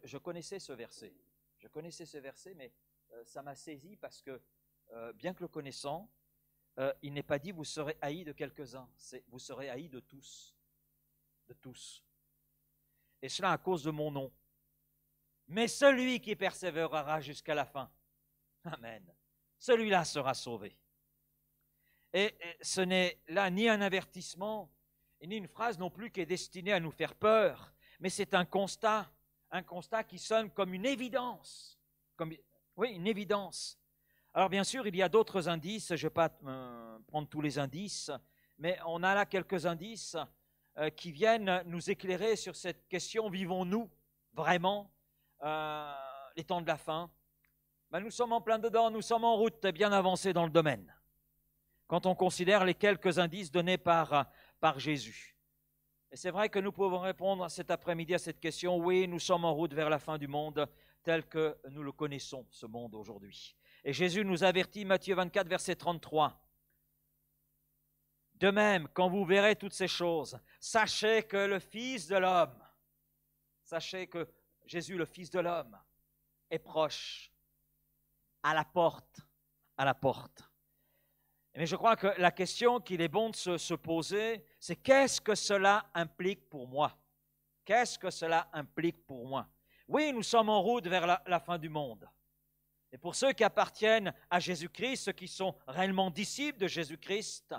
Je connaissais ce verset, mais ça m'a saisi parce que, bien que le connaissant, il n'est pas dit vous serez haïs de quelques-uns, c'est vous serez haïs de tous. De tous. Et cela à cause de mon nom. Mais celui qui persévérera jusqu'à la fin, amen, celui-là sera sauvé. Et ce n'est là ni un avertissement, ni une phrase non plus qui est destinée à nous faire peur, mais c'est un constat qui sonne comme une évidence. Oui, une évidence. Alors bien sûr, il y a d'autres indices, je ne vais pas prendre tous les indices, mais on a là quelques indices qui viennent nous éclairer sur cette question, vivons-nous vraiment les temps de la fin? Ben, nous sommes en plein dedans, nous sommes en route, bien avancés dans le domaine, quand on considère les quelques indices donnés par Jésus. Et c'est vrai que nous pouvons répondre cet après-midi à cette question, oui, nous sommes en route vers la fin du monde, tel que nous le connaissons, ce monde aujourd'hui. Et Jésus nous avertit, Matthieu 24, verset 33, « De même, quand vous verrez toutes ces choses, sachez que le Fils de l'homme, sachez que Jésus, le Fils de l'homme, est proche, à la porte, à la porte. » Mais je crois que la question qu'il est bon de se poser, c'est qu'est-ce que cela implique pour moi? Qu'est-ce que cela implique pour moi? Oui, nous sommes en route vers la fin du monde. Et pour ceux qui appartiennent à Jésus-Christ, ceux qui sont réellement disciples de Jésus-Christ,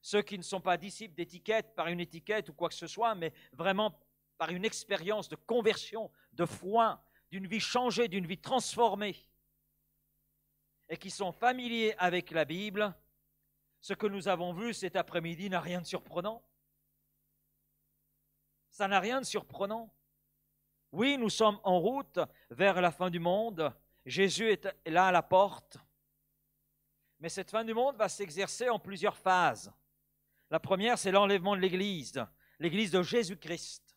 ceux qui ne sont pas disciples d'étiquette, par une étiquette ou quoi que ce soit, mais vraiment par une expérience de conversion, de foi, d'une vie changée, d'une vie transformée, et qui sont familiers avec la Bible, ce que nous avons vu cet après-midi n'a rien de surprenant. Ça n'a rien de surprenant. Oui, nous sommes en route vers la fin du monde. Jésus est là à la porte. Mais cette fin du monde va s'exercer en plusieurs phases. La première, c'est l'enlèvement de l'Église, l'Église de Jésus-Christ.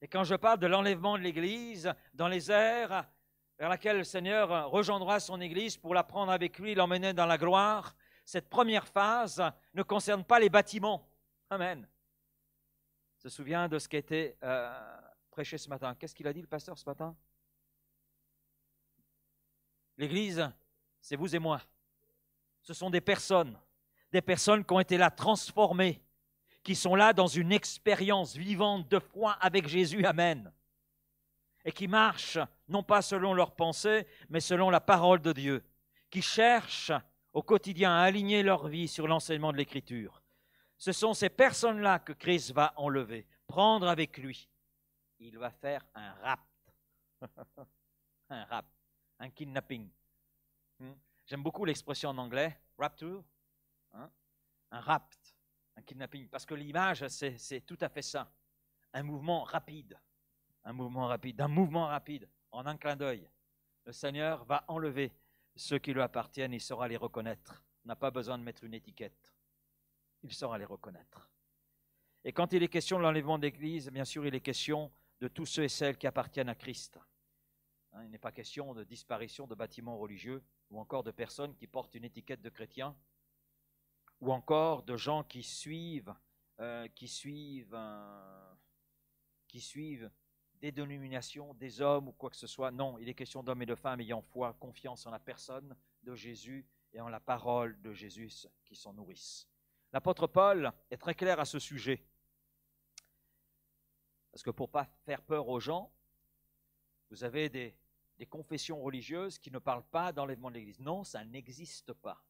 Et quand je parle de l'enlèvement de l'Église dans les airs, vers laquelle le Seigneur rejoindra son Église pour la prendre avec lui, l'emmener dans la gloire, cette première phase ne concerne pas les bâtiments. Amen. Je me souviens de ce qui a été prêché ce matin. Qu'est-ce qu'il a dit le pasteur ce matin? L'Église, c'est vous et moi. Ce sont des personnes qui ont été là transformées, qui sont là dans une expérience vivante de foi avec Jésus. Amen. Et qui marchent, non pas selon leurs pensées, mais selon la parole de Dieu, qui cherchent au quotidien à aligner leur vie sur l'enseignement de l'Écriture. Ce sont ces personnes-là que Christ va enlever, prendre avec lui. Il va faire un rapt. Un rapt, un kidnapping. J'aime beaucoup l'expression en anglais, rapture, un rapt, un kidnapping, parce que l'image, c'est tout à fait ça. Un mouvement rapide. Un mouvement rapide, en un clin d'œil. Le Seigneur va enlever ceux qui lui appartiennent, il saura les reconnaître. On n'a pas besoin de mettre une étiquette. Il saura les reconnaître. Et quand il est question de l'enlèvement de l'Église, bien sûr, il est question de tous ceux et celles qui appartiennent à Christ. Il n'est pas question de disparition de bâtiments religieux ou encore de personnes qui portent une étiquette de chrétien ou encore de gens qui suivent des dénominations, des hommes ou quoi que ce soit. Non, il est question d'hommes et de femmes ayant foi, confiance en la personne de Jésus et en la parole de Jésus qui s'en nourrissent. L'apôtre Paul est très clair à ce sujet. Parce que pour ne pas faire peur aux gens, vous avez des confessions religieuses qui ne parlent pas d'enlèvement de l'Église. Non, ça n'existe pas.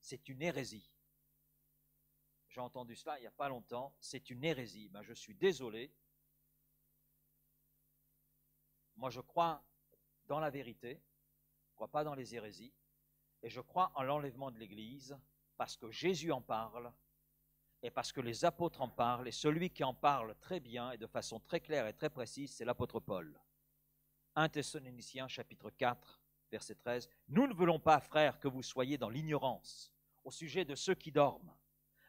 C'est une hérésie. J'ai entendu cela il n'y a pas longtemps. C'est une hérésie. Ben, je suis désolé. Moi, je crois dans la vérité. Je ne crois pas dans les hérésies. Et je crois en l'enlèvement de l'Église parce que Jésus en parle et parce que les apôtres en parlent. Et celui qui en parle très bien et de façon très claire et très précise, c'est l'apôtre Paul. 1 Thessaloniciens, chapitre 4, verset 13. « Nous ne voulons pas, frères, que vous soyez dans l'ignorance au sujet de ceux qui dorment,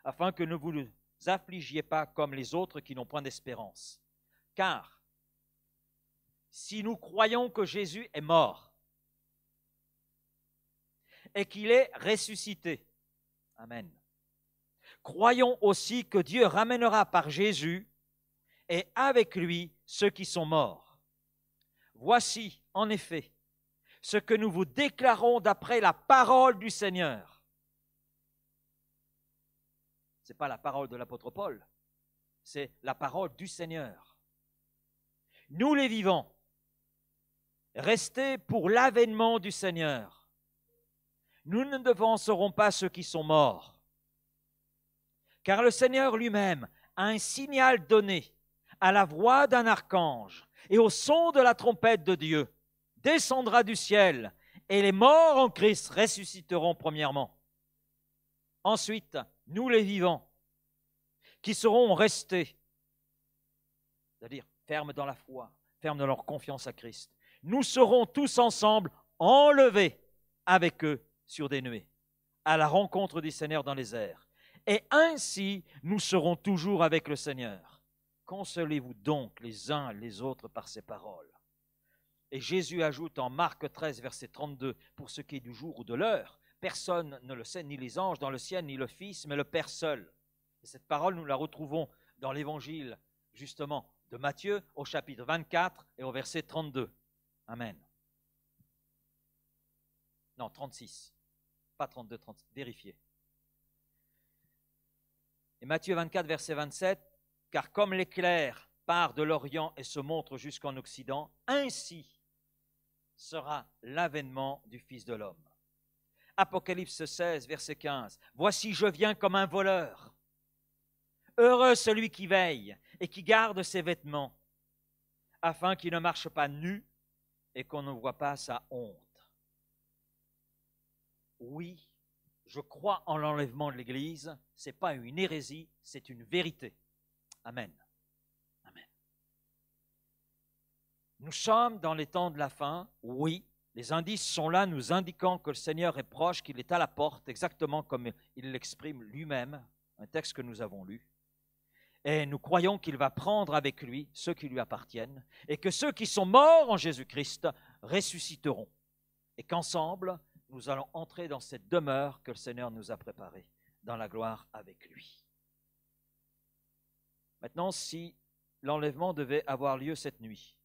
afin que ne vous affligiez pas comme les autres qui n'ont point d'espérance. Car si nous croyons que Jésus est mort et qu'il est ressuscité, amen, croyons aussi que Dieu ramènera par Jésus et avec lui ceux qui sont morts. Voici, en effet, ce que nous vous déclarons d'après la parole du Seigneur. Ce n'est pas la parole de l'apôtre Paul, c'est la parole du Seigneur. Nous les vivants, restés pour l'avènement du Seigneur. Nous ne devancerons pas ceux qui sont morts, car le Seigneur lui-même a un signal donné à la voix d'un archange et au son de la trompette de Dieu, descendra du ciel, et les morts en Christ ressusciteront premièrement. Ensuite, nous les vivants, qui serons restés, c'est-à-dire fermes dans la foi, fermes dans leur confiance à Christ, nous serons tous ensemble enlevés avec eux sur des nuées, à la rencontre du Seigneur dans les airs. Et ainsi, nous serons toujours avec le Seigneur. Consolez-vous donc les uns les autres par ces paroles. Et Jésus ajoute en Marc 13, verset 32, pour ce qui est du jour ou de l'heure, personne ne le sait, ni les anges dans le ciel, ni le Fils, mais le Père seul. Et cette parole, nous la retrouvons dans l'évangile, justement, de Matthieu, au chapitre 24 et au verset 32. Amen. Non, 36. Pas 32, 36. Vérifiez. Et Matthieu 24, verset 27, « Car comme l'éclair part de l'Orient et se montre jusqu'en Occident, ainsi sera l'avènement du Fils de l'homme. » Apocalypse 16, verset 15, « Voici, je viens comme un voleur. Heureux celui qui veille et qui garde ses vêtements, afin qu'il ne marche pas nu et qu'on ne voit pas sa honte. » Oui, je crois en l'enlèvement de l'Église. Ce n'est pas une hérésie, c'est une vérité. Amen. Amen. Nous sommes dans les temps de la fin. Oui, les indices sont là, nous indiquant que le Seigneur est proche, qu'il est à la porte, exactement comme il l'exprime lui-même, un texte que nous avons lu. Et nous croyons qu'il va prendre avec lui ceux qui lui appartiennent et que ceux qui sont morts en Jésus-Christ ressusciteront. Et qu'ensemble, nous allons entrer dans cette demeure que le Seigneur nous a préparée, dans la gloire avec lui. Maintenant, si l'enlèvement devait avoir lieu cette nuit,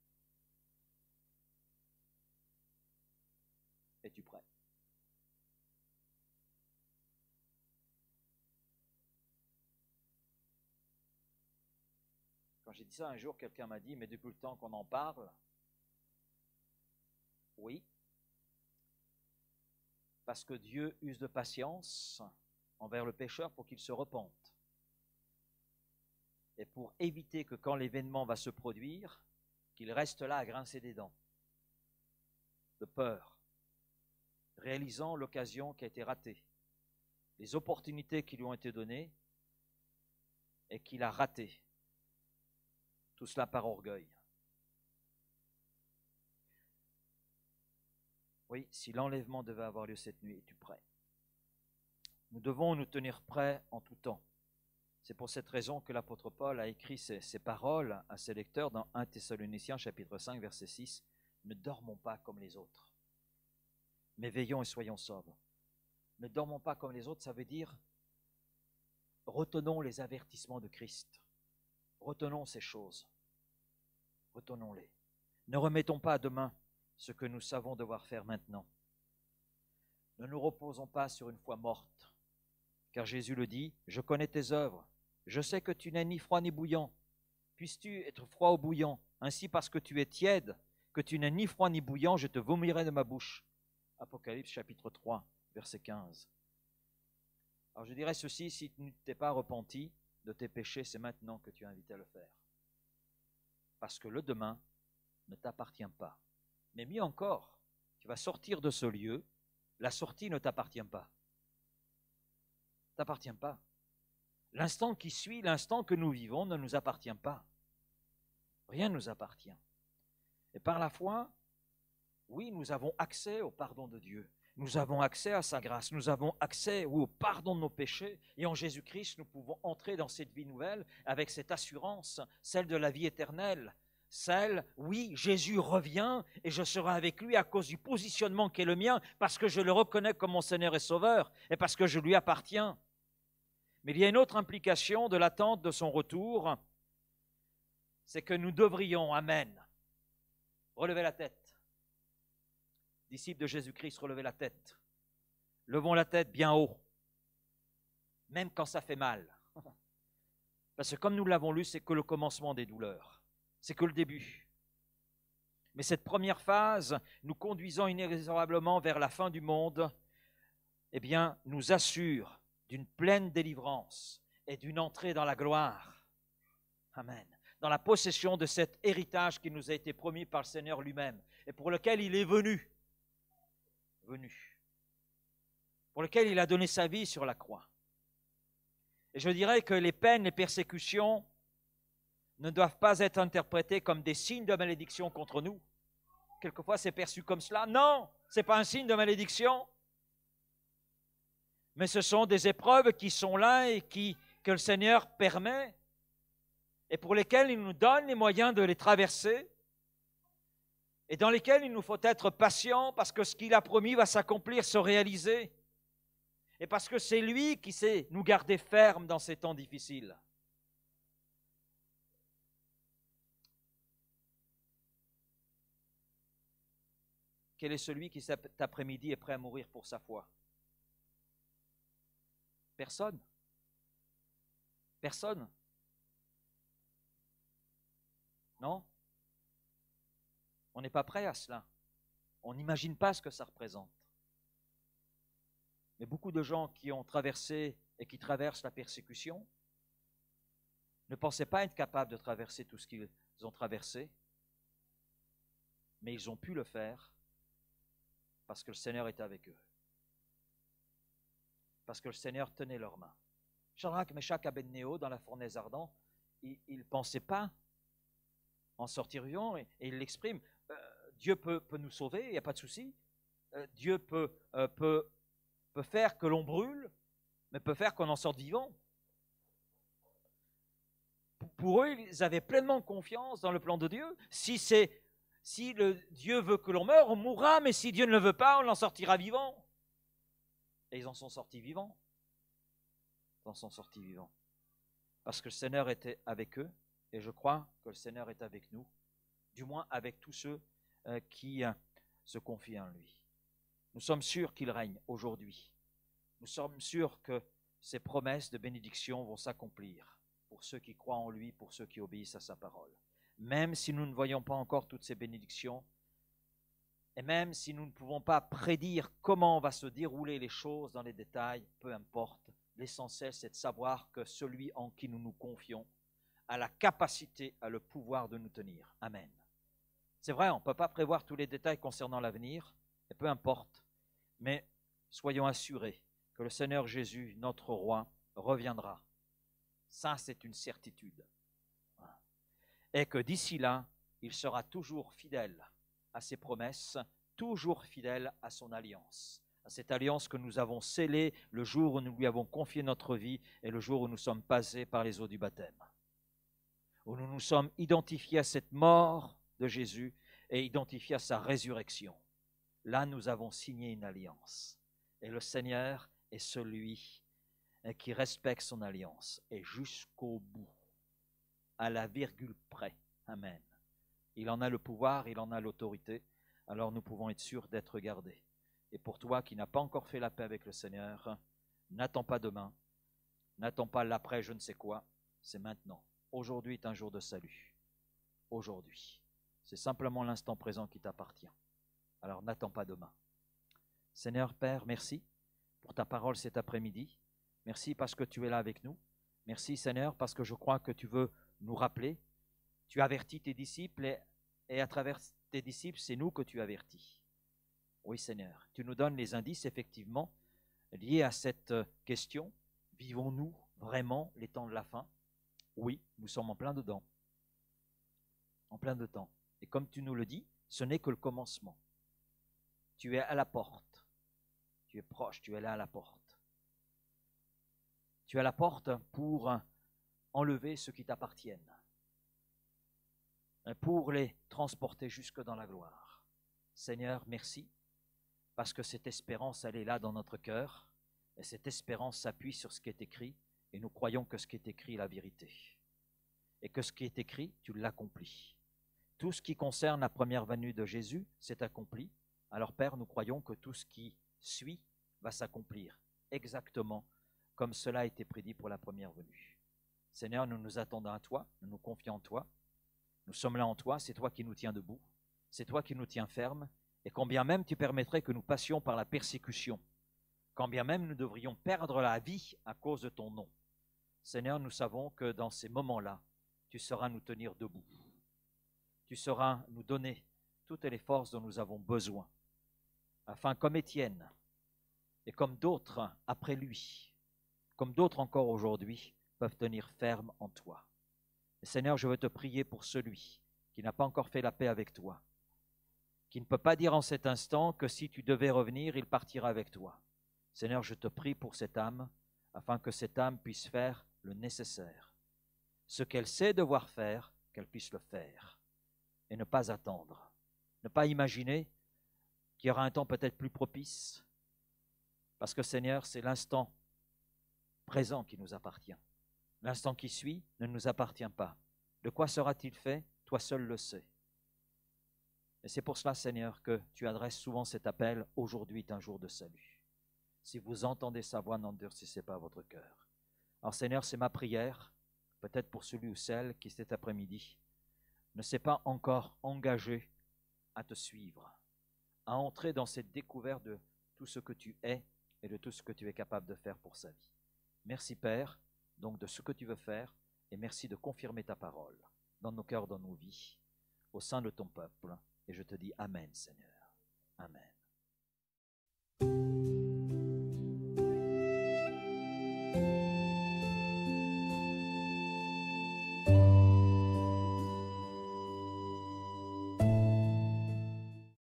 es-tu prêt? Quand j'ai dit ça un jour, quelqu'un m'a dit, mais depuis le temps qu'on en parle, oui, parce que Dieu use de patience envers le pécheur pour qu'il se repente. Et pour éviter que quand l'événement va se produire, qu'il reste là à grincer des dents, de peur, réalisant l'occasion qui a été ratée, les opportunités qui lui ont été données et qu'il a ratées. Tout cela par orgueil. Oui, si l'enlèvement devait avoir lieu cette nuit, es-tu prêt? Nous devons nous tenir prêts en tout temps. C'est pour cette raison que l'apôtre Paul a écrit ces paroles à ses lecteurs dans 1 Thessaloniciens chapitre 5 verset 6. Ne dormons pas comme les autres, mais veillons et soyons sobres. Ne dormons pas comme les autres, ça veut dire retenons les avertissements de Christ. Retenons ces choses. Retenons-les. Ne remettons pas à demain ce que nous savons devoir faire maintenant. Ne nous reposons pas sur une foi morte, car Jésus le dit, « Je connais tes œuvres, je sais que tu n'es ni froid ni bouillant. Puisses-tu être froid ou bouillant? Ainsi, parce que tu es tiède, que tu n'es ni froid ni bouillant, je te vomirai de ma bouche. » Apocalypse chapitre 3, verset 15. Alors je dirais ceci, si tu ne t'es pas repenti de tes péchés, c'est maintenant que tu es invité à le faire. Parce que le demain ne t'appartient pas. Mais mieux encore, tu vas sortir de ce lieu, la sortie ne t'appartient pas. Ne t'appartient pas. L'instant qui suit, l'instant que nous vivons ne nous appartient pas. Rien ne nous appartient. Et par la foi, oui, nous avons accès au pardon de Dieu. Nous avons accès à sa grâce. Nous avons accès au pardon de nos péchés. Et en Jésus-Christ, nous pouvons entrer dans cette vie nouvelle avec cette assurance, celle de la vie éternelle. Celle, oui, Jésus revient et je serai avec lui à cause du positionnement qui est le mien, parce que je le reconnais comme mon Seigneur et Sauveur et parce que je lui appartiens. Mais il y a une autre implication de l'attente de son retour, c'est que nous devrions, amen, relever la tête, disciples de Jésus-Christ, relevez la tête. Levons la tête bien haut, même quand ça fait mal. Parce que comme nous l'avons lu, c'est que le commencement des douleurs. C'est que le début. Mais cette première phase, nous conduisant inexorablement vers la fin du monde, eh bien, nous assure d'une pleine délivrance et d'une entrée dans la gloire. Amen. Dans la possession de cet héritage qui nous a été promis par le Seigneur lui-même et pour lequel il est venu, pour lequel il a donné sa vie sur la croix. Et je dirais que les peines, les persécutions ne doivent pas être interprétées comme des signes de malédiction contre nous. Quelquefois, c'est perçu comme cela. Non, ce n'est pas un signe de malédiction. Mais ce sont des épreuves qui sont là et que le Seigneur permet et pour lesquelles il nous donne les moyens de les traverser et dans lesquelles il nous faut être patients parce que ce qu'il a promis va s'accomplir, se réaliser et parce que c'est lui qui sait nous garder fermes dans ces temps difficiles. Quel est celui qui cet après-midi est prêt à mourir pour sa foi? Personne. Personne. Non? On n'est pas prêt à cela. On n'imagine pas ce que ça représente. Mais beaucoup de gens qui ont traversé et qui traversent la persécution ne pensaient pas être capables de traverser tout ce qu'ils ont traversé, mais ils ont pu le faire parce que le Seigneur était avec eux. Parce que le Seigneur tenait leurs mains. Shadrach, Meshach, Abednego, dans la fournaise ardente, ils ne pensaient pas en sortir vivants et ils l'expriment. Dieu peut nous sauver, il n'y a pas de souci. Dieu peut faire que l'on brûle, mais peut faire qu'on en sorte vivant. Pour eux, ils avaient pleinement confiance dans le plan de Dieu. Si Dieu veut que l'on meure, on mourra, mais si Dieu ne le veut pas, on en sortira vivant. Et ils en sont sortis vivants. Ils en sont sortis vivants. Parce que le Seigneur était avec eux, et je crois que le Seigneur est avec nous, du moins avec tous ceux qui se confient en lui. Nous sommes sûrs qu'il règne aujourd'hui. Nous sommes sûrs que ses promesses de bénédiction vont s'accomplir pour ceux qui croient en lui, pour ceux qui obéissent à sa parole. Même si nous ne voyons pas encore toutes ces bénédictions, et même si nous ne pouvons pas prédire comment va se dérouler les choses dans les détails, peu importe, l'essentiel c'est de savoir que celui en qui nous nous confions a la capacité, a le pouvoir de nous tenir. Amen. C'est vrai, on ne peut pas prévoir tous les détails concernant l'avenir, et peu importe, mais soyons assurés que le Seigneur Jésus, notre roi, reviendra. Ça, c'est une certitude. Et que d'ici là, il sera toujours fidèle à ses promesses, toujours fidèle à son alliance, à cette alliance que nous avons scellée le jour où nous lui avons confié notre vie et le jour où nous sommes passés par les eaux du baptême, où nous nous sommes identifiés à cette mort de Jésus et identifiés à sa résurrection. Là, nous avons signé une alliance. Et le Seigneur est celui qui respecte son alliance et jusqu'au bout, à la virgule près. Amen. Il en a le pouvoir, il en a l'autorité, alors nous pouvons être sûrs d'être gardés. Et pour toi qui n'as pas encore fait la paix avec le Seigneur, n'attends pas demain, n'attends pas l'après je ne sais quoi, c'est maintenant. Aujourd'hui est un jour de salut. Aujourd'hui. C'est simplement l'instant présent qui t'appartient. Alors n'attends pas demain. Seigneur Père, merci pour ta parole cet après-midi. Merci parce que tu es là avec nous. Merci Seigneur parce que je crois que tu veux nous rappeler. Tu avertis tes disciples et à travers tes disciples, c'est nous que tu avertis. Oui Seigneur, tu nous donnes les indices effectivement liés à cette question. Vivons-nous vraiment les temps de la fin? Oui, nous sommes en plein dedans. En plein dedans. Et comme tu nous le dis, ce n'est que le commencement. Tu es à la porte. Tu es proche, tu es là à la porte. Tu es à la porte pour enlever ceux qui t'appartiennent, pour les transporter jusque dans la gloire. Seigneur, merci, parce que cette espérance, elle est là dans notre cœur, et cette espérance s'appuie sur ce qui est écrit, et nous croyons que ce qui est écrit est la vérité, et que ce qui est écrit, tu l'accomplis. Tout ce qui concerne la première venue de Jésus s'est accompli. Alors Père, nous croyons que tout ce qui suit va s'accomplir exactement comme cela a été prédit pour la première venue. Seigneur, nous nous attendons à toi, nous nous confions en toi, nous sommes là en toi, c'est toi qui nous tiens debout, c'est toi qui nous tiens fermes, et quand bien même tu permettrais que nous passions par la persécution, quand bien même nous devrions perdre la vie à cause de ton nom, Seigneur, nous savons que dans ces moments-là, tu sauras nous tenir debout. Tu sauras nous donner toutes les forces dont nous avons besoin, afin, comme Étienne, et comme d'autres après lui, comme d'autres encore aujourd'hui, peuvent tenir ferme en toi. Et Seigneur, je veux te prier pour celui qui n'a pas encore fait la paix avec toi, qui ne peut pas dire en cet instant que si tu devais revenir, il partira avec toi. Seigneur, je te prie pour cette âme, afin que cette âme puisse faire le nécessaire. Ce qu'elle sait devoir faire, qu'elle puisse le faire, et ne pas attendre. Ne pas imaginer qu'il y aura un temps peut-être plus propice, parce que Seigneur, c'est l'instant présent qui nous appartient. L'instant qui suit ne nous appartient pas. De quoi sera-t-il fait? Toi seul le sais. Et c'est pour cela, Seigneur, que tu adresses souvent cet appel. Aujourd'hui est un jour de salut. Si vous entendez sa voix, n'endurcissez pas votre cœur. Alors Seigneur, c'est ma prière, peut-être pour celui ou celle qui cet après-midi ne s'est pas encore engagé à te suivre, à entrer dans cette découverte de tout ce que tu es et de tout ce que tu es capable de faire pour sa vie. Merci Père, donc de ce que tu veux faire, et merci de confirmer ta parole dans nos cœurs, dans nos vies, au sein de ton peuple. Et je te dis Amen, Seigneur.